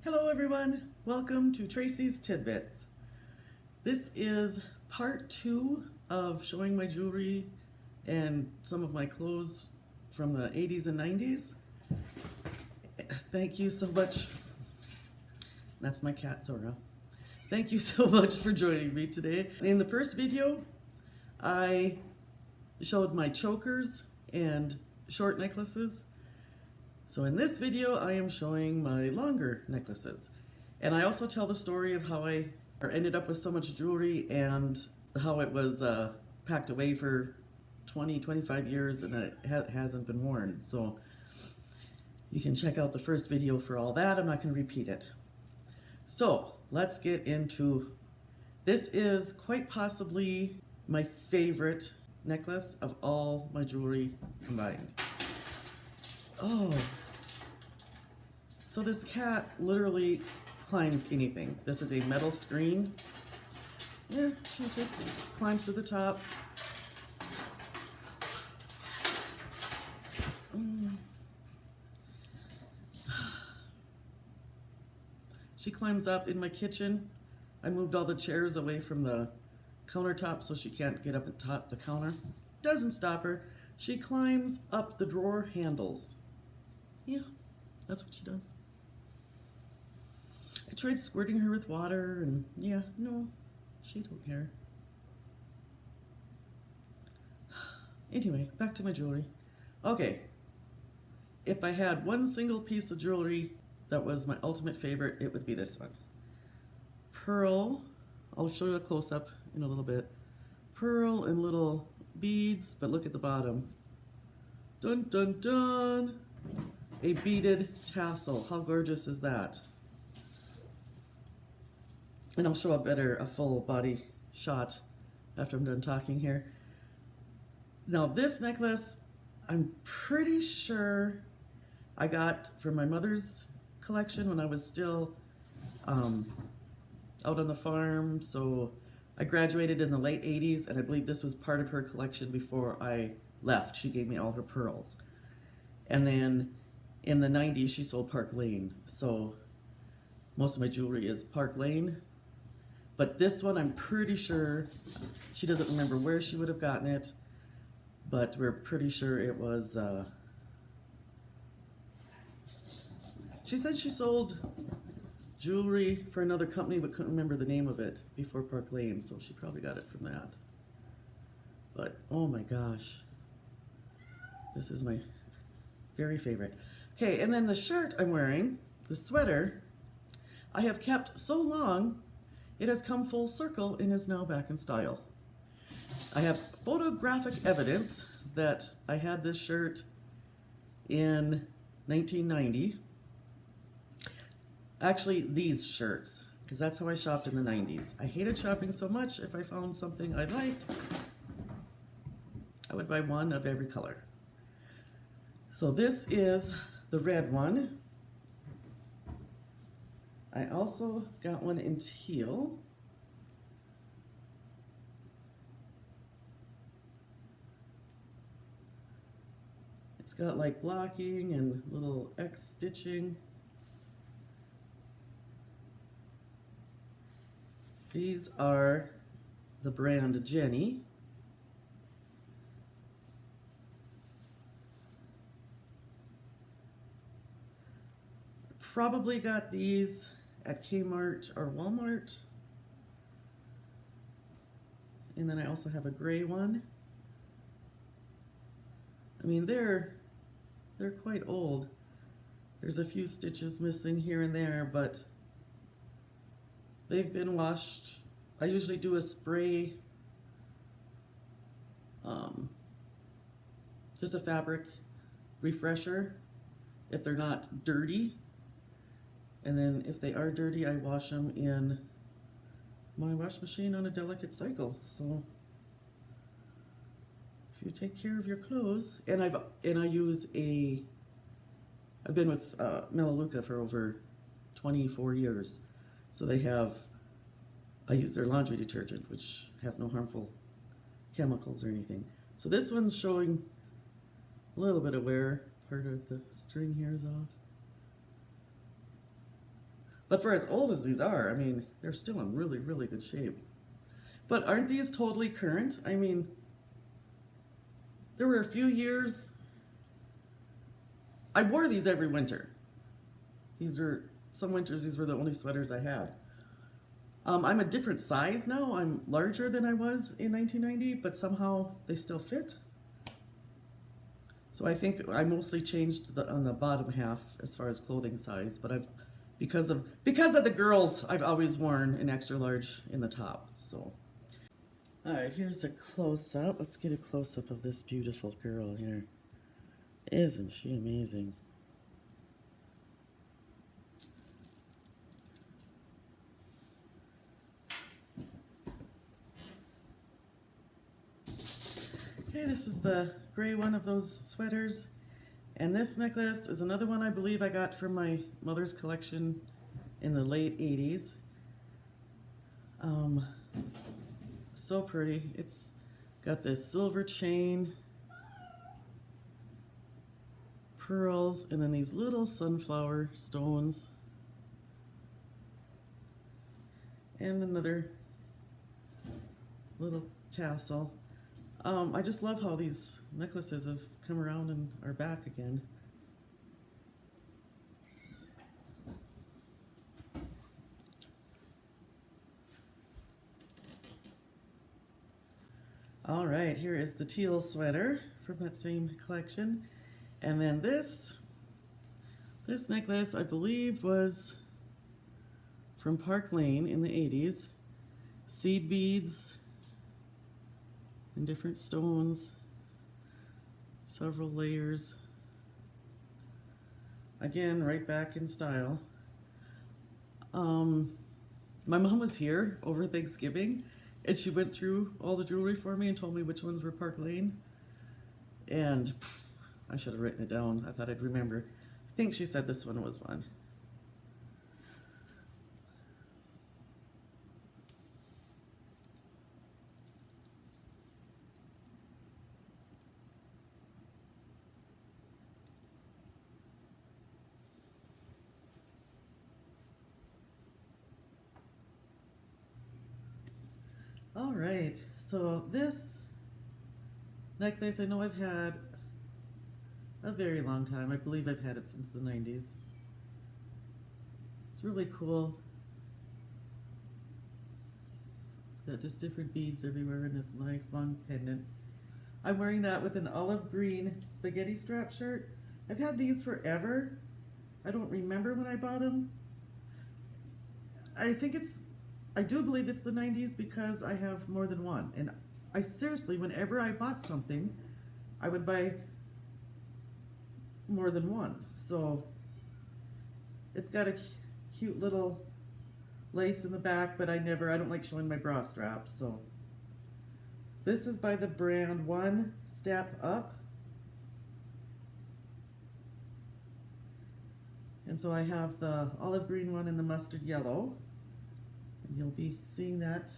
Hello everyone, welcome to Tracy's Tidbits. This is part 2 of showing my jewelry and some of my clothes from the 80s and 90s. Thank you so much. That's my cat Zora. Thank you so much for joining me today. In the first video, I showed my chokers and short necklaces. So in this video, I am showing my longer necklaces. And I also tell the story of how I ended up with so much jewelry and how it was packed away for 25 years and it hasn't been worn. So you can check out the first video for all that. I'm not going to repeat it. So let's get into, this is quite possibly my favorite necklace of all my jewelry combined. Oh, so this cat literally climbs anything. This is a metal screen. Yeah, she just climbs to the top. She climbs up in my kitchen. I moved all the chairs away from the countertop so she can't get up and top the counter. Doesn't stop her. She climbs up the drawer handles. Yeah, that's what she does. I tried squirting her with water and yeah, no, she don't care. Anyway, back to my jewelry. Okay, if I had one single piece of jewelry that was my ultimate favorite, it would be this one. Pearl, I'll show you a close-up in a little bit. Pearl and little beads, but look at the bottom. Dun dun dun! A beaded tassel. How gorgeous is that? And I'll show a full body shot after I'm done talking here. Now this necklace, I'm pretty sure I got from my mother's collection when I was still out on the farm. So I graduated in the late 80s and I believe this was part of her collection before I left. She gave me all her pearls. And then in the 90s she sold Park Lane. So most of my jewelry is Park Lane. But this one I'm pretty sure, she doesn't remember where she would have gotten it, but we're pretty sure it was, she said she sold jewelry for another company but couldn't remember the name of it before Park Lane, so she probably got it from that. But oh my gosh, this is my very favorite. Okay, and then the shirt I'm wearing, the sweater, I have kept so long it has come full circle and is now back in style. I have photographic evidence that I had this shirt in 1990. Actually, these shirts, because that's how I shopped in the 90s. I hated shopping so much. If I found something I liked, I would buy one of every color. So this is the red one. I also got one in teal. It's got like blocking and little X stitching. These are the brand Jenny. Probably got these at Kmart or Walmart. And then I also have a gray one. I mean, they're quite old. There's a few stitches missing here and there, but they've been washed. I usually do a spray, just a fabric refresher if they're not dirty. And then if they are dirty, I wash them in my wash machine on a delicate cycle. So if you take care of your clothes, and I've been with Melaleuca for over 24 years. So I use their laundry detergent, which has no harmful chemicals or anything. So this one's showing a little bit of wear. Part of the string here is off. But for as old as these are, I mean, they're still in really, really good shape. But aren't these totally current? I mean, there were a few years, I wore these every winter. Some winters, these were the only sweaters I had. I'm a different size now. I'm larger than I was in 1990, but somehow they still fit. So I think I mostly changed on the bottom half as far as clothing size, but because of the girls, I've always worn an extra large in the top. So, all right, here's a close up. Let's get a close up of this beautiful girl here. Isn't she amazing? Okay, this is the gray one of those sweaters. And this necklace is another one I believe I got from my mother's collection in the late 80s. So pretty. It's got this silver chain, pearls, and then these little sunflower stones. And another little tassel. I just love how these necklaces have come around and are back again. All right, here is the teal sweater from that same collection. And then this necklace, I believe, was from Park Lane in the 80s. Seed beads and different stones, several layers. Again, right back in style. My mom was here over Thanksgiving, and she went through all the jewelry for me and told me which ones were Park Lane. And I should have written it down. I thought I'd remember. I think she said this one was one. All right, so this necklace I know I've had a very long time. I believe I've had it since the 90s. It's really cool. It's got just different beads everywhere and this nice long pendant. I'm wearing that with an olive green spaghetti strap shirt. I've had these forever. I don't remember when I bought them. I do believe it's the 90s because I have more than one. And I seriously, whenever I bought something, I would buy more than one. So it's got a cute little lace in the back, but I don't like showing my bra strap. So this is by the brand One Step Up. And so I have the olive green one and the mustard yellow. And you'll be seeing that.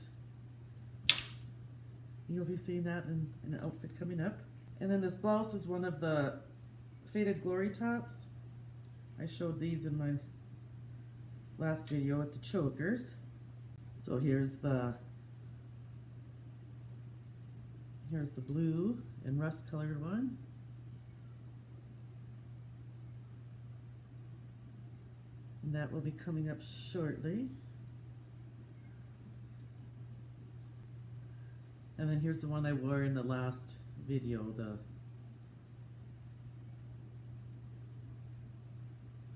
You'll be seeing that in an outfit coming up. And then this blouse is one of the Faded Glory tops. I showed these in my last video with the chokers. So here's the blue and rust colored one. And that will be coming up shortly. And then here's the one I wore in the last video, the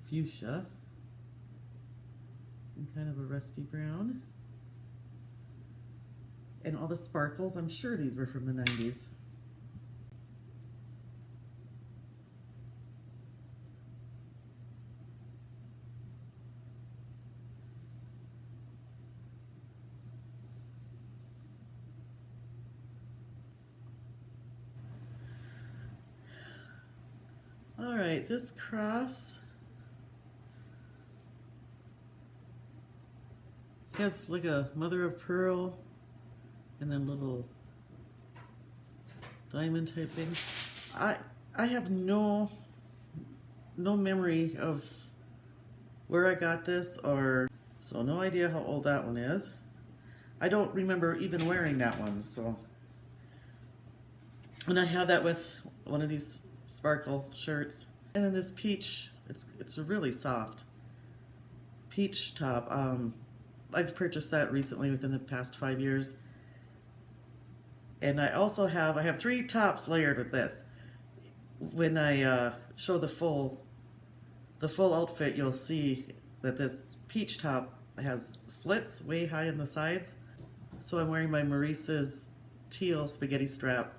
fuchsia, in kind of a rusty brown. And all the sparkles, I'm sure these were from the 90s. All right, this cross has like a mother of pearl and then little diamond type thing. I have no memory of where I got this, or so no idea how old that one is. I don't remember even wearing that one, so. And I have that with one of these sparkle shirts. And then this peach, it's a really soft peach top. I've purchased that recently within the past 5 years. And I also have 3 tops layered with this. When I show the full outfit, you'll see that this peach top has slits way high in the sides. So I'm wearing my Maurice's teal spaghetti strap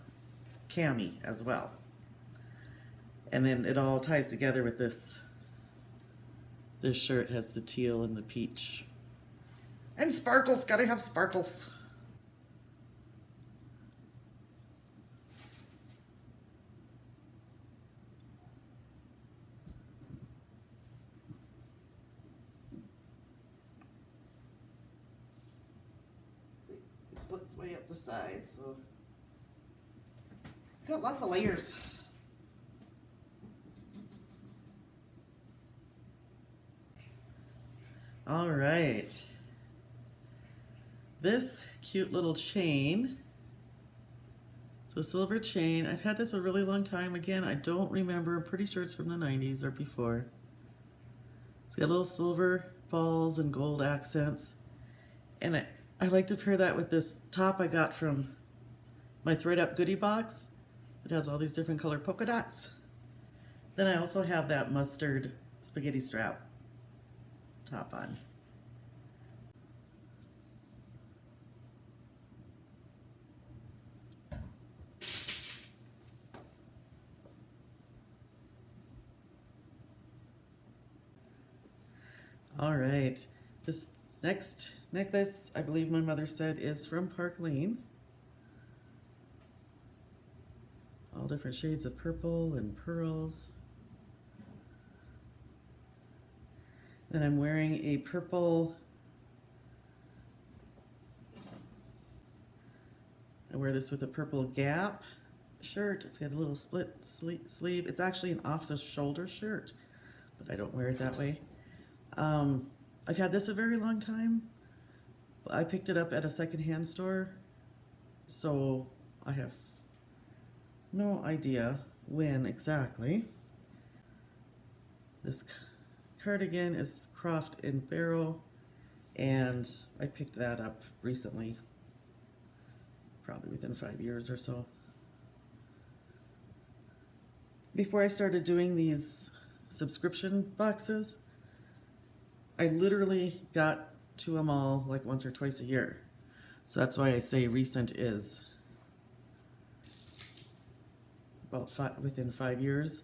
cami as well. And then it all ties together with this shirt has the teal and the peach. And sparkles, gotta have sparkles. See, it slits way up the side, so got lots of layers. All right. This cute little chain. It's a silver chain. I've had this a really long time. Again, I don't remember. I'm pretty sure it's from the 90s or before. It's got little silver balls and gold accents. And I like to pair that with this top I got from my Thread Up goodie box. It has all these different colored polka dots. Then I also have that mustard spaghetti strap top on. All right, this next necklace, I believe my mother said, is from Park Lane. All different shades of purple and pearls. Then I'm wearing a purple, I wear this with a purple Gap shirt. It's got a little split sleeve. It's actually an off-the-shoulder shirt, but I don't wear it that way. I've had this a very long time. I picked it up at a secondhand store, so I have no idea when exactly. This cardigan is Croft and Barrow, and I picked that up recently, probably within 5 years or so. Before I started doing these subscription boxes, I literally got to them all like once or twice a year. So that's why I say recent is about within 5 years,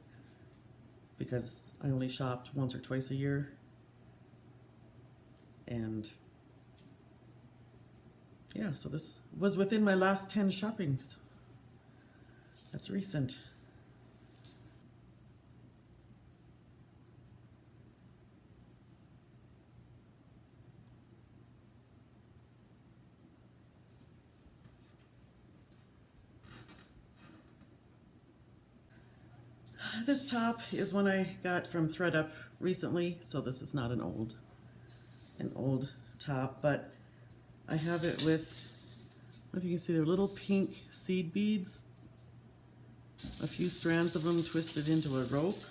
because I only shopped once or twice a year. And yeah, so this was within my last 10 shoppings. That's recent. This top is one I got from Thread Up recently, so this is not an old top, but I have it with, I don't know if you can see, they're little pink seed beads, a few strands of them twisted into a rope.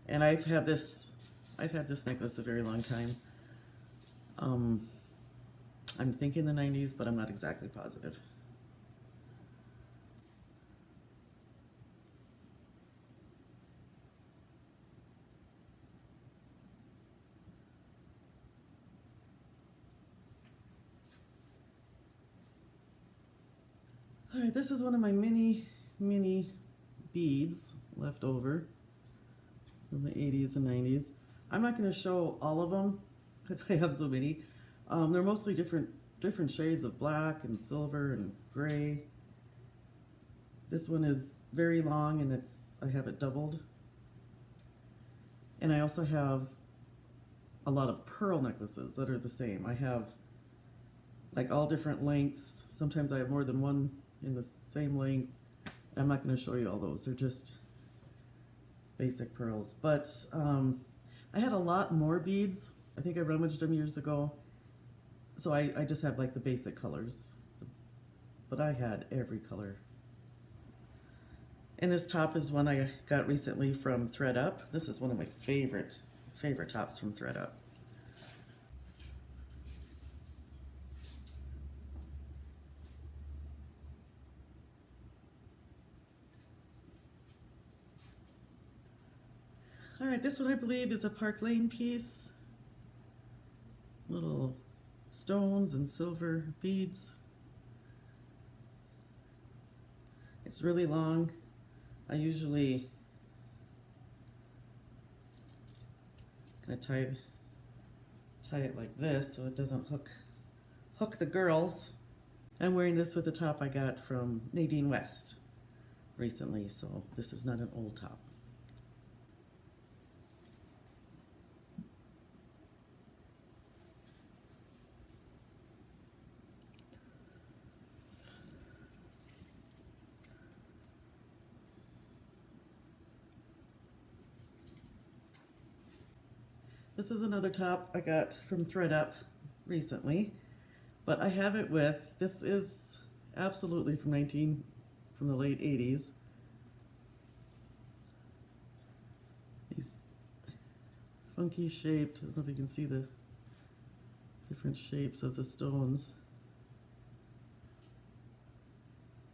And I've had this necklace a very long time. I'm thinking the 90s, but I'm not exactly positive. All right, this is one of my mini beads left over from the 80s and 90s. I'm not going to show all of them because I have so many. They're mostly different shades of black and silver and gray. This one is very long, and I have it doubled. And I also have a lot of pearl necklaces that are the same. I have like all different lengths. Sometimes I have more than one in the same length. I'm not going to show you all those. They're just basic pearls. But I'm I had a lot more beads. I think I rummaged them years ago. So I just have like the basic colors. But I had every color. And this top is one I got recently from ThredUp. This is one of my favorite tops from ThredUp. All right, this one I believe is a Park Lane piece. Little stones and silver beads. It's really long. I usually gonna tie it like this so it doesn't hook the girls. I'm wearing this with a top I got from Nadine West recently, so this is not an old top. This is another top I got from ThredUp recently, but I have it with, this is absolutely from the late 80s. These funky shaped, I don't know if you can see the different shapes of the stones.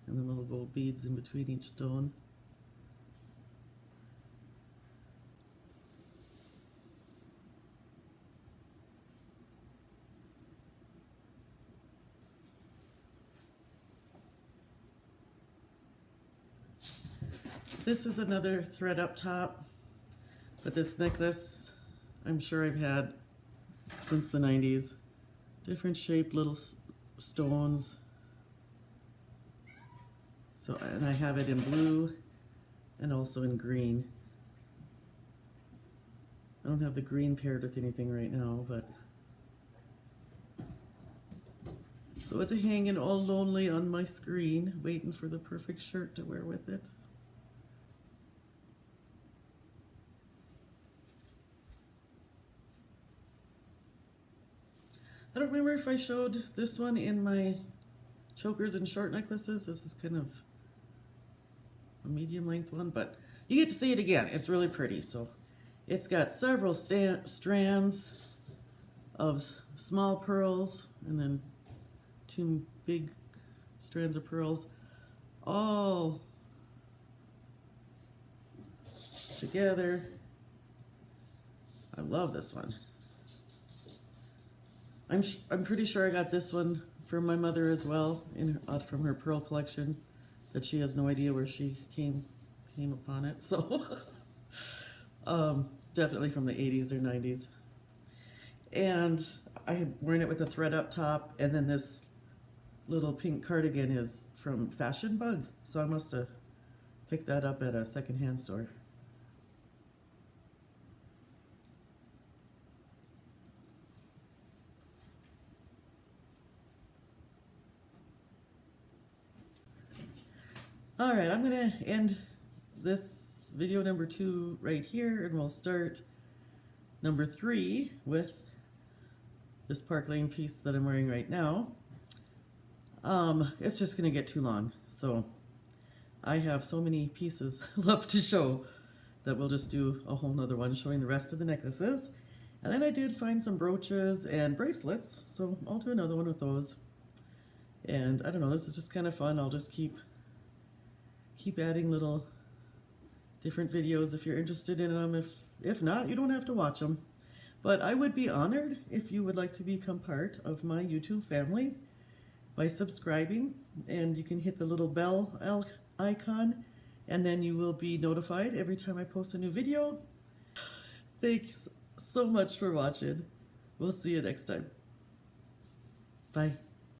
And the little gold beads in between each stone. This is another ThredUp top, but this necklace I'm sure I've had since the 90s. Different shaped little stones. So, and I have it in blue and also in green. I don't have the green paired with anything right now, but so it's hanging all lonely on my screen, waiting for the perfect shirt to wear with it. I don't remember if I showed this one in my chokers and short necklaces. This is kind of a medium length one, but you get to see it again. It's really pretty. So it's got several strands of small pearls and then 2 big strands of pearls all together. I love this one. I'm pretty sure I got this one from my mother as well, from her pearl collection, that she has no idea where she came upon it. So definitely from the 80s or 90s. And I had worn it with a ThredUp top, and then this little pink cardigan is from Fashion Bug. So I must have picked that up at a secondhand store. All right, I'm gonna end this video number 2 right here, and we'll start number 3 with this Park Lane piece that I'm wearing right now. It's just gonna get too long, so I have so many pieces left to show that we'll just do a whole nother one showing the rest of the necklaces. And then I did find some brooches and bracelets, so I'll do another one with those. And I don't know, this is just kind of fun. I'll just keep adding little different videos if you're interested in them. If not, you don't have to watch them. But I would be honored if you would like to become part of my YouTube family by subscribing, and you can hit the little bell icon, and then you will be notified every time I post a new video. Thanks so much for watching. We'll see you next time. Bye.